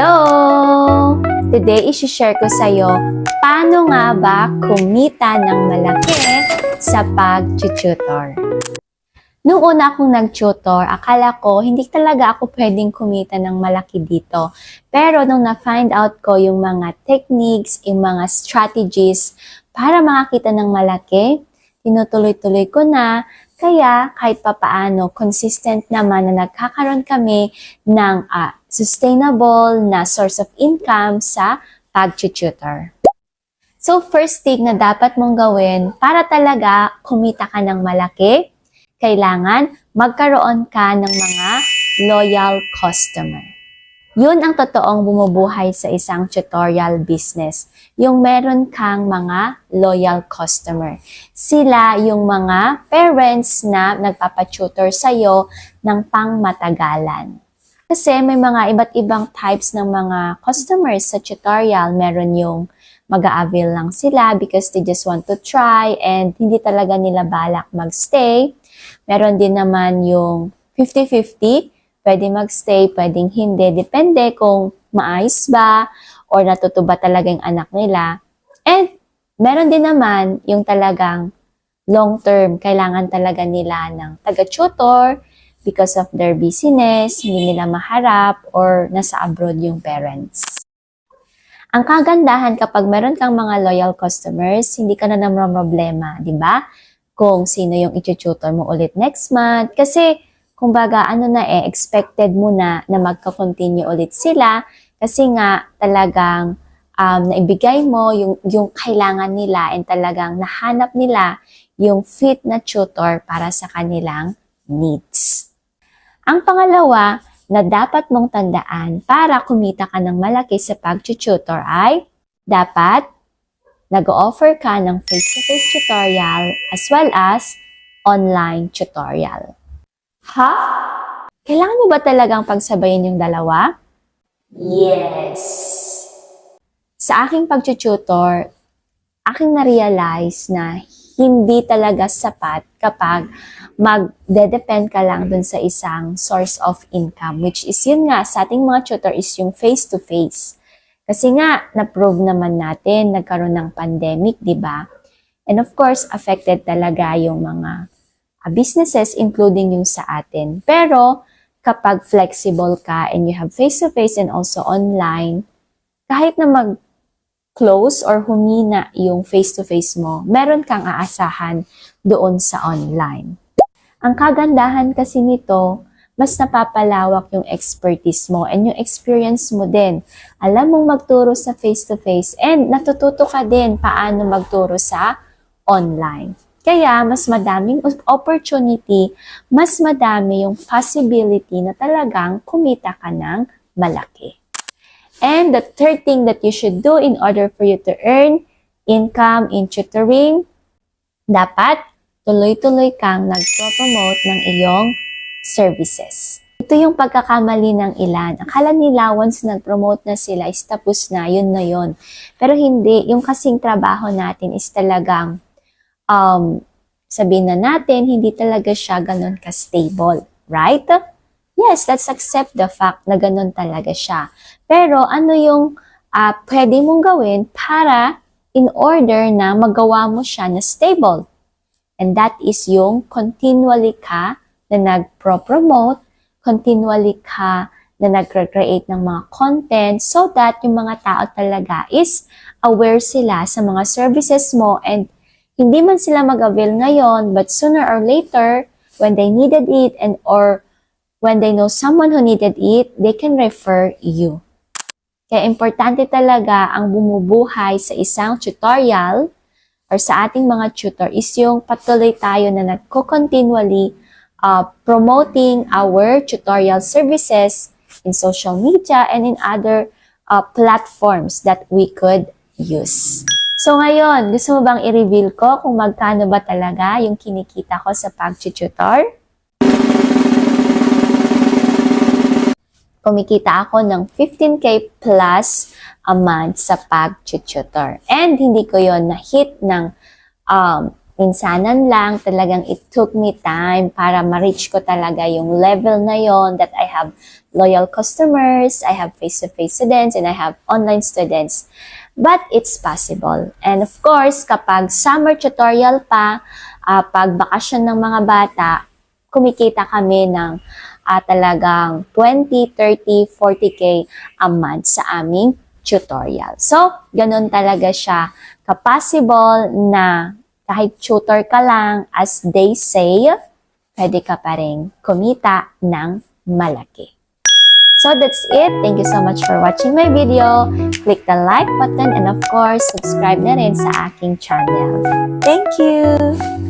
Hello! Today, isi-share ko sa iyo paano nga ba kumita ng malaki sa pag-tutor. Nung una akong nag-tutor, akala ko hindi talaga ako pwedeng kumita ng malaki dito. Pero nung na-find out ko yung mga techniques, yung mga strategies para makakita ng malaki, tinutuloy-tuloy ko na. Kaya kahit papaano, consistent naman na nagkakaroon kami ng sustainable na source of income sa pag-tutor. So first thing na dapat mong gawin para talaga kumita ka ng malaki, kailangan magkaroon ka ng mga loyal customer. Yun ang totoong bumubuhay sa isang tutorial business. Yung meron kang mga loyal customer. Sila yung mga parents na nagpapatutor sa'yo ng pangmatagalan. Kasi may mga iba't ibang types ng mga customers sa tutorial. Meron yung mag-a-avail lang sila because they just want to try and hindi talaga nila balak magstay. Meron din naman yung 50-50. Pwede magstay, pwedeng hindi. Depende kung maayos ba or natuto ba talaga yung anak nila. And meron din naman yung talagang long term. Kailangan talaga nila ng taga-tutor because of their busyness, hindi nila maharap or nasa abroad yung parents. Ang kagandahan kapag meron kang mga loyal customers, hindi ka na naman problema, di ba? Kung sino yung i-tutor mo ulit next month. Kasi kumbaga, expected mo na magka-continue ulit sila kasi nga talagang naibigay mo yung kailangan nila and talagang nahanap nila yung fit na tutor para sa kanilang needs. Ang pangalawa na dapat mong tandaan para kumita ka ng malaki sa pag-tutor ay dapat nag-offer ka ng face-to-face tutorial as well as online tutorial. Ha? Kailangan mo ba talagang pagsabayin yung dalawa? Yes! Sa aking pag-tutor, aking na-realize na hindi talaga sapat kapag mag-depend ka lang dun sa isang source of income, which is yun nga, sa ating mga tutor is yung face-to-face. Kasi nga, na-prove naman natin, nagkaroon ng pandemic, di ba? And of course, affected talaga yung mga businesses, including yung sa atin. Pero, kapag flexible ka and you have face-to-face and also online, kahit na mag-close or humina yung face-to-face mo, meron kang aasahan doon sa online. Ang kagandahan kasi nito, mas napapalawak yung expertise mo and yung experience mo din. Alam mong magturo sa face-to-face and natututo ka din paano magturo sa online. Kaya, mas madaming opportunity, mas madami yung possibility na talagang kumita ka ng malaki. And the third thing that you should do in order for you to earn income in tutoring, dapat tuloy-tuloy kang nag-promote ng iyong services. Ito yung pagkakamali ng ilan. Akala nila once nag-promote na sila is tapos na, yun na yun. Pero hindi, yung kasing trabaho natin is talagang sabihin na natin, hindi talaga siya ganun ka-stable, right? Yes, let's accept the fact na ganun talaga siya. Pero ano yung pwede mong gawin para in order na magawa mo siya na stable? And that is yung continually ka na nag-promote, continually ka na nag-create ng mga content so that yung mga tao talaga is aware sila sa mga services mo and hindi man sila mag-avail ngayon, but sooner or later, when they needed it and or when they know someone who needed it, they can refer you. Kaya importante talaga ang bumubuhay sa isang tutorial or sa ating mga tutor is yung patuloy tayo na nagko-continually promoting our tutorial services in social media and in other platforms that we could use. So ngayon, gusto mo bang i-reveal ko kung magkano ba talaga yung kinikita ko sa pag-tutor? Kumikita ako ng 15K plus a month sa pag-tutor. And hindi ko yon na-hit ng minsanan lang, talagang it took me time para ma-reach ko talaga yung level na yon that I have loyal customers, I have face-to-face students, and I have online students. But it's possible. And of course, kapag summer tutorial pa, pag bakasyon ng mga bata, kumikita kami ng talagang 20, 30, 40K a month sa aming tutorial. So, ganun talaga siya ka-possible na kahit tutor ka lang, as they say, pwede ka pa rin kumita ng malaki. So that's it. Thank you so much for watching my video. Click the like button and of course, subscribe na rin sa aking channel. Thank you!